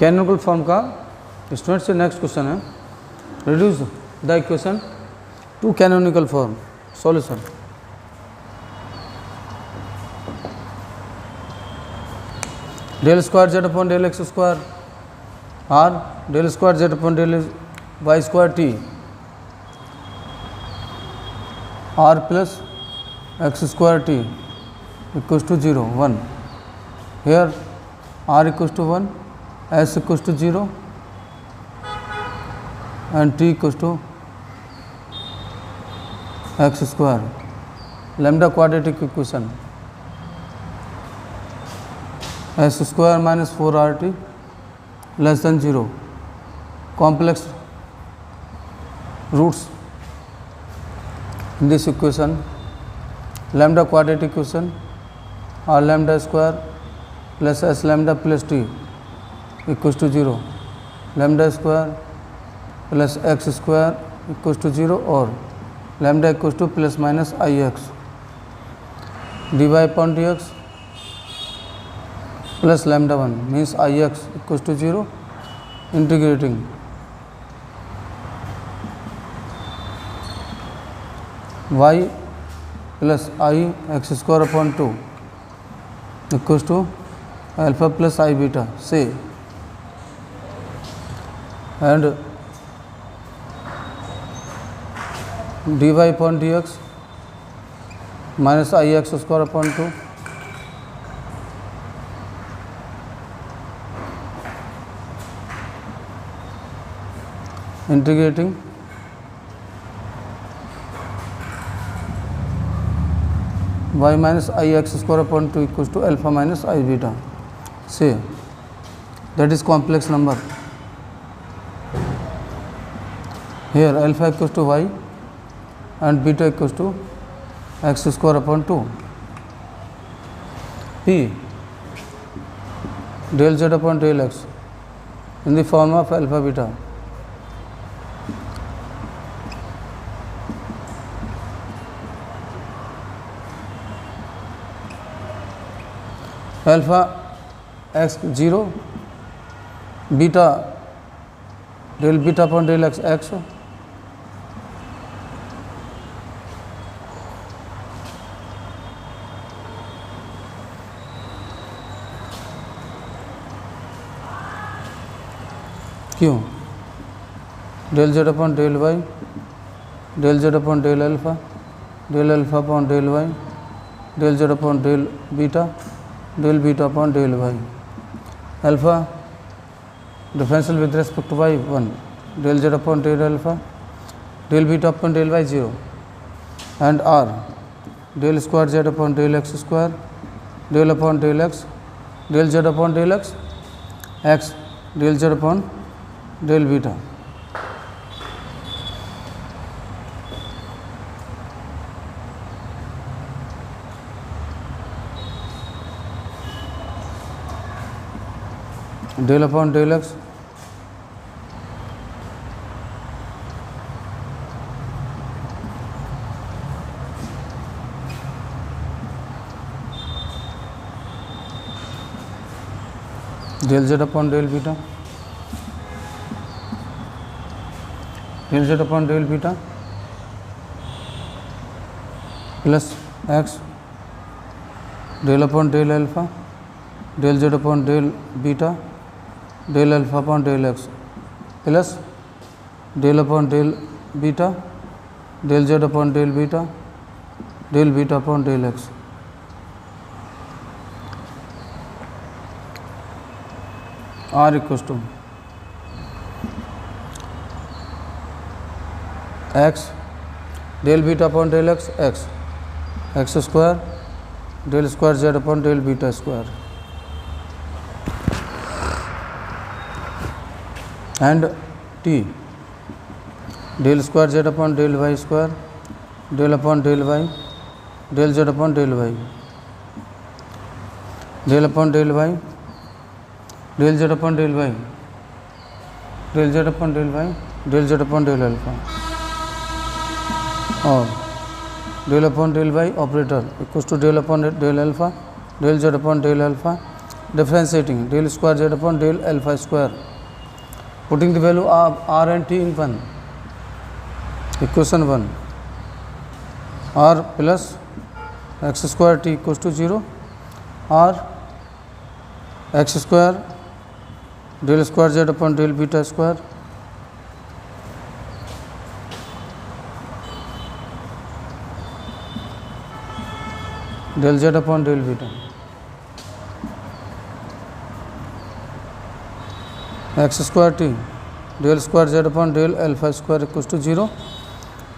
Canonical form का student से next question है, reduce the equation to canonical form. Solution, del square z upon del x square r del square z upon del y square t r plus x square t equals to 0 1। Here r equals to 1, s equals to 0 and t equals to x square. Lambda quadratic equation, s square minus 4rt less than 0. Complex roots in this equation, lambda quadratic equation r lambda square plus s lambda plus t equals to 0. Lambda square plus x square equals to 0 और lambda equals to plus minus i x d y upon d x plus lambda 1 means i x equals to 0 integrating y plus i x square upon 2 equals to alpha plus i beta से and dy upon dx minus ix square upon 2 integrating y minus ix square upon 2 equals to alpha minus I beta. Say that is complex number. Here alpha equals to y and beta equals to x square upon 2. P del z upon del x in the form of alpha beta. Alpha x 0, beta del beta upon del x x, क्यों del Z upon del Y del Z upon del alpha upon del Y del Z upon del beta upon del y alpha differential with respect to y 1 del Z upon del alpha del beta upon del y 0 and r del square z upon del x square del upon del x del Z upon del x x del Z upon del beta del upon del x del Z upon del beta del Z upon del beta plus x del upon del alpha del Z upon del beta del alpha upon del x plus del upon del beta del Z upon del beta upon del x r equals to x del beta upon del x x square del square z upon del beta square and t del square z upon del y square del upon del Y del Z upon del Y del upon del Y del Z upon del Y del Z upon del Y del Z upon del alpha और del upon del Y operator equals to del upon del alpha del Z upon del alpha differentiating del square z upon del alpha square, putting the value of r and t in 1. Equation 1, r plus x square t equals to 0, or x square del square z upon del beta square del z upon del beta, x square t del square z upon del alpha square equals to 0,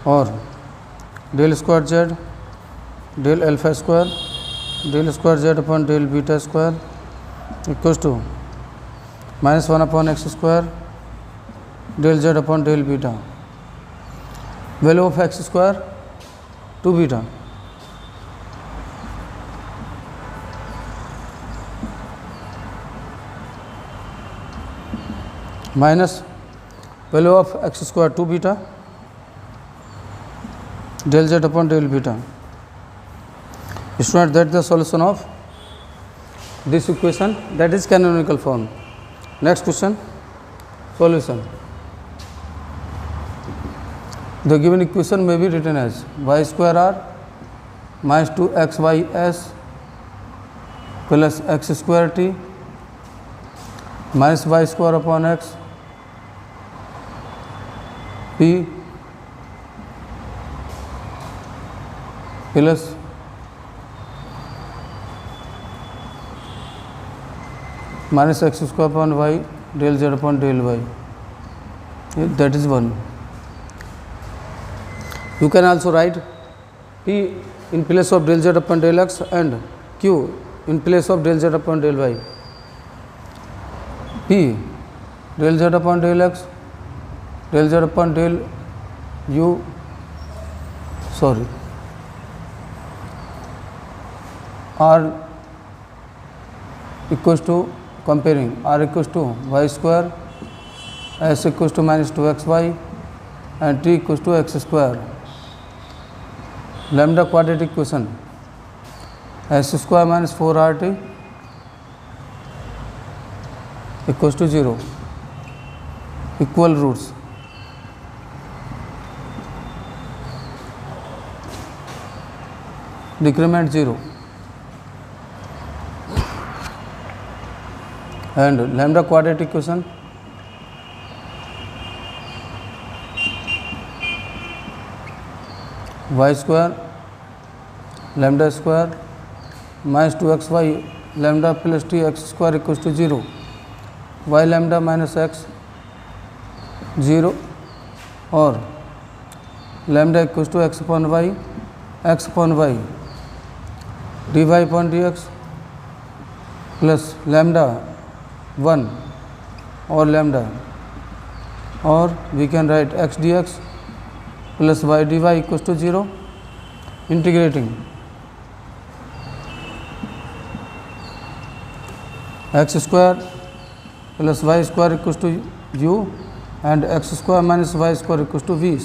और del square z del alpha square del square z upon del beta square equals to minus 1 upon x square del z upon del beta. Value of x square 2 beta, minus value of x square 2 beta del z upon del beta. Student, that the solution of this equation, that is canonical form. Next question, solution. The given equation may be written as y square r minus 2xys plus x square t minus y square upon x p plus minus x square upon y del z upon del y. That is 1. You can also write p in place of del z upon del x and q in place of del z upon del y. p del z upon del x, del z upon del u, r equals to, comparing, r equals to y square, s equals to minus 2xy and t equals to x square. Lambda quadratic equation, s square minus 4rt equals to 0. Equal roots. Decrement 0. And lambda quadratic equation, y square lambda square minus 2xy lambda plus t x square equals to 0, y lambda minus x 0, or lambda equals to x upon y dy upon dx plus lambda 1 or lambda, or we can write x dx plus y dy equals to 0, integrating x square plus y square equals to u and x square minus y square equals to v.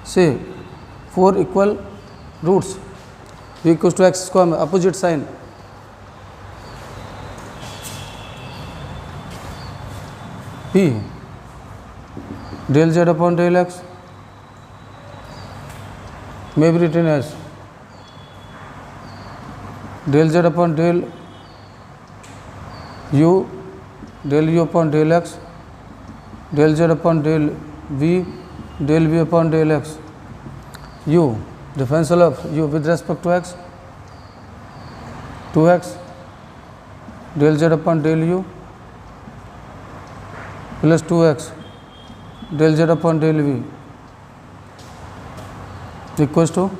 Say 4 equal roots, v equals to x square, opposite sign. P del z upon del x may be written as del z upon del u upon del x, del z upon del v upon del x. U, differential of u with respect to x, 2x del z upon del u plus 2x del z upon del v equals to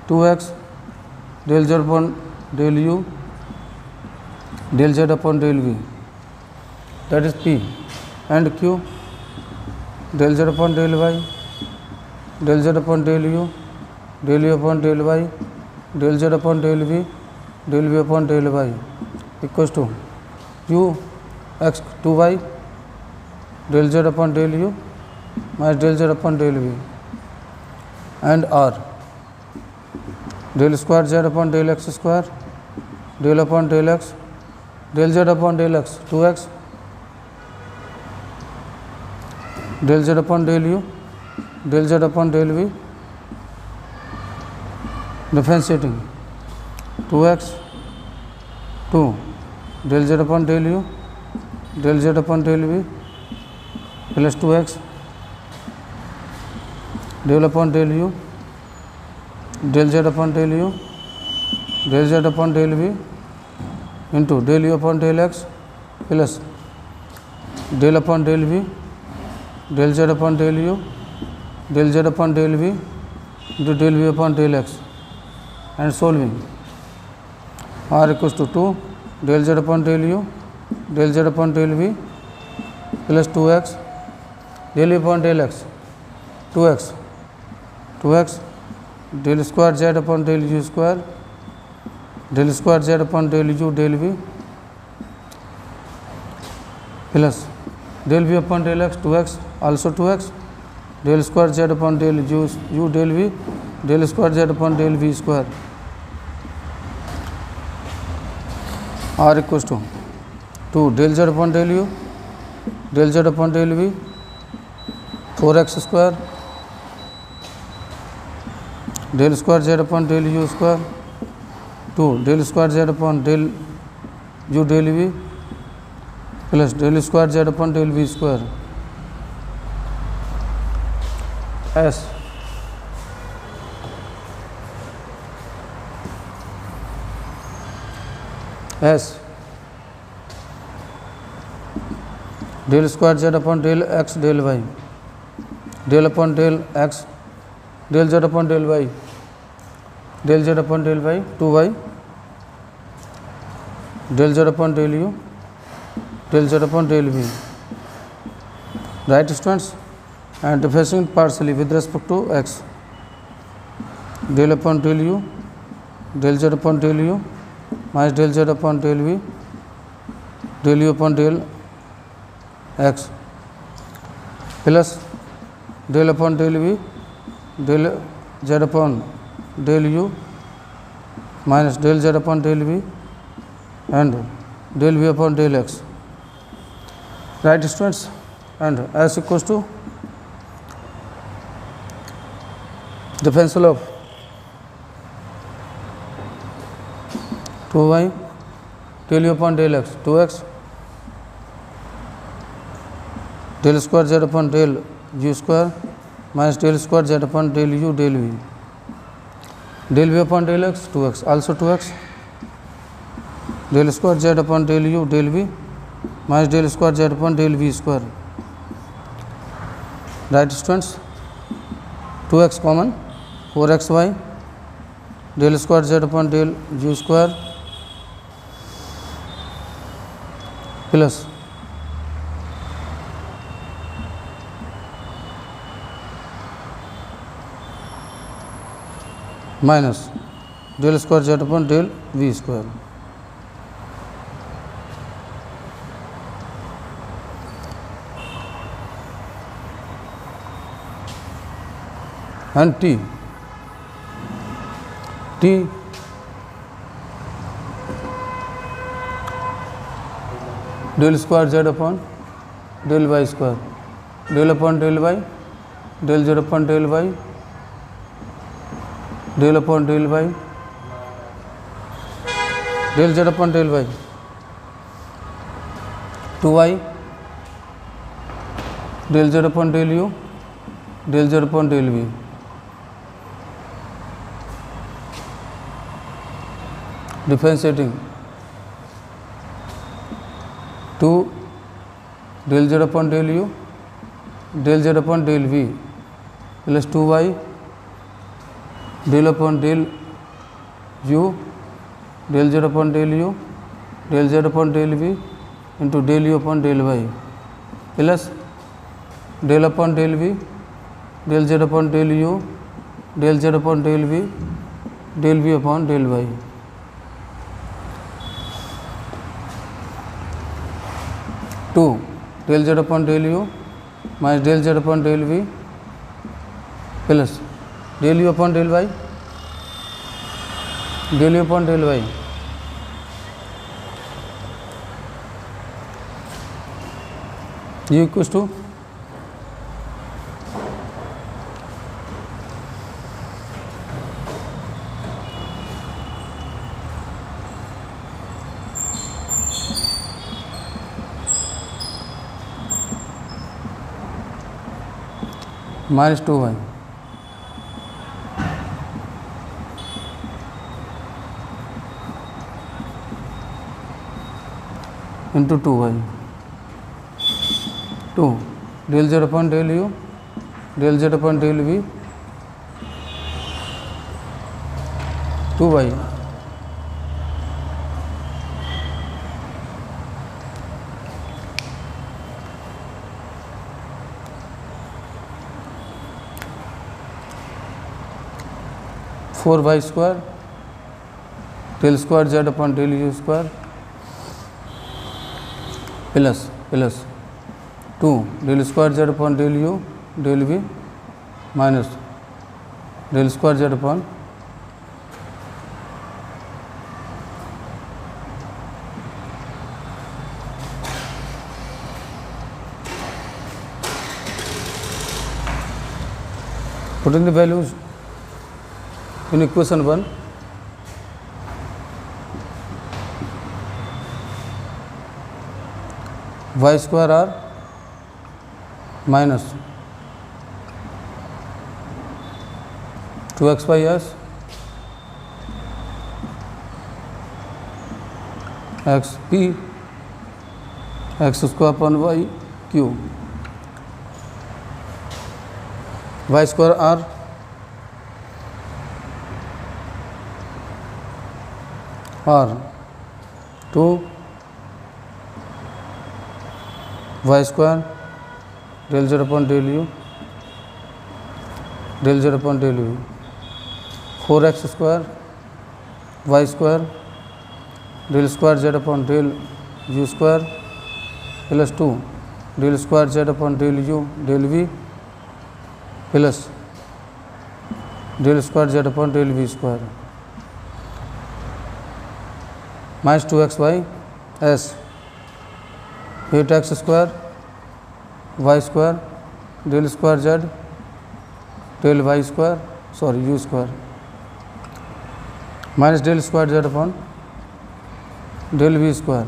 2x del z upon del u del z upon del v, that is p, and q del z upon del y del z upon del u upon del y del z upon del v upon del y equals to u x 2y del z upon del u minus del z upon del v, and r del square z upon del x square del upon del x del z upon del x 2x, del z upon del u, del z upon del v, differentiating 2x 2 del z upon del u, del z upon del v plus 2x del upon del u, del z upon del u, del z upon del v into del u upon del x plus del upon del v, del z upon del u, del z upon del v into del v upon del x, and solving r equals to 2 del z upon del u, del z upon del v plus 2x del u upon del x 2x del square z upon del u square del square z upon del u del v plus del v upon del x 2x also 2x del square z upon del u del v del square z upon del v square, r equals to 2 del z upon del u, del z upon del v 4x square del square z upon del u square 2 del square z upon del u del v plus del square z upon del v square, s del square z upon del x del y del upon del x del z upon del y del z upon del y 2y del z upon del u del z upon del v, right students, and differentiating partially with respect to x del upon del u del z upon del u minus del z upon del v del u upon del x plus del upon del v del z upon del u minus del z upon del v and del v upon del x, right students, and s equals to differential of 2y del u upon del x 2x del square z upon del u square minus del square z upon del u del v del v upon del x 2x also 2x del square z upon del u del v minus del square z upon del v square, right students, 2x common 4xy del square z upon del u square plus minus del square z upon del v square, and t del square z upon del y square del upon del y del z upon del y del upon del y del z upon del y 2y del z upon del u del z upon del v differentiating 2 del z upon del u del z upon del v plus 2y del upon del u del z upon del u del z upon del v into del u upon del y plus del upon del v del z upon del u del z upon del v del v upon del y, 2 del z upon del u minus del z upon del v plus del u upon del y del u upon del y u equals to minus 2y into 2y 2 del z upon del u del z upon del v 2y four y square del square z upon del u square plus 2 del square z upon del u del v minus del square z upon putting the values in equation 1 y square r minus 2x by s x p x square upon y q y square r r 2 y square del z upon del u del z upon del u 4x square y square del square z upon del u square plus 2 del square z upon del u del v plus del square z upon del v square minus 2xy s 8x square y square del square z del y square u square minus del square z upon del v square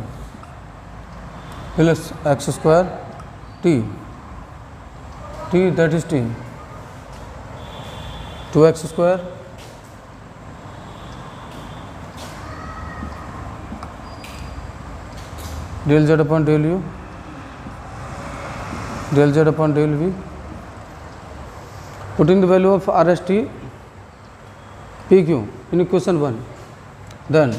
plus x square t that is t 2x square del z upon del u del z upon del v putting the value of RST PQ in equation 1 then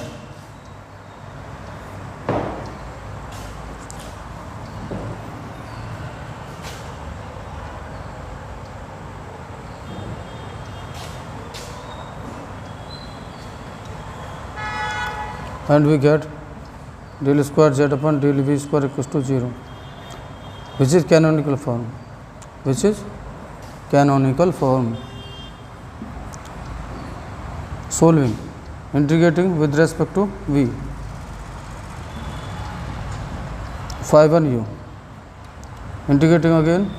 and we get del square z upon del v square equals to 0 which is canonical form solving integrating with respect to v 5 on u integrating again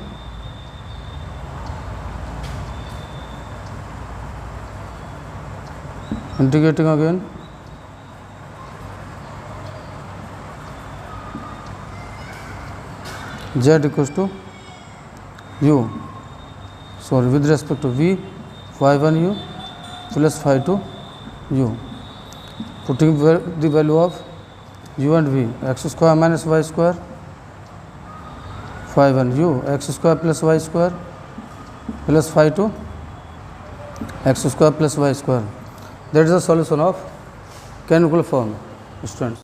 z equals to u with respect to v 5 on u plus 5 to u putting the value of u and v x square minus y square 5 on u x square plus y square plus 5 to x square plus y square. That is the solution of canonical form, students.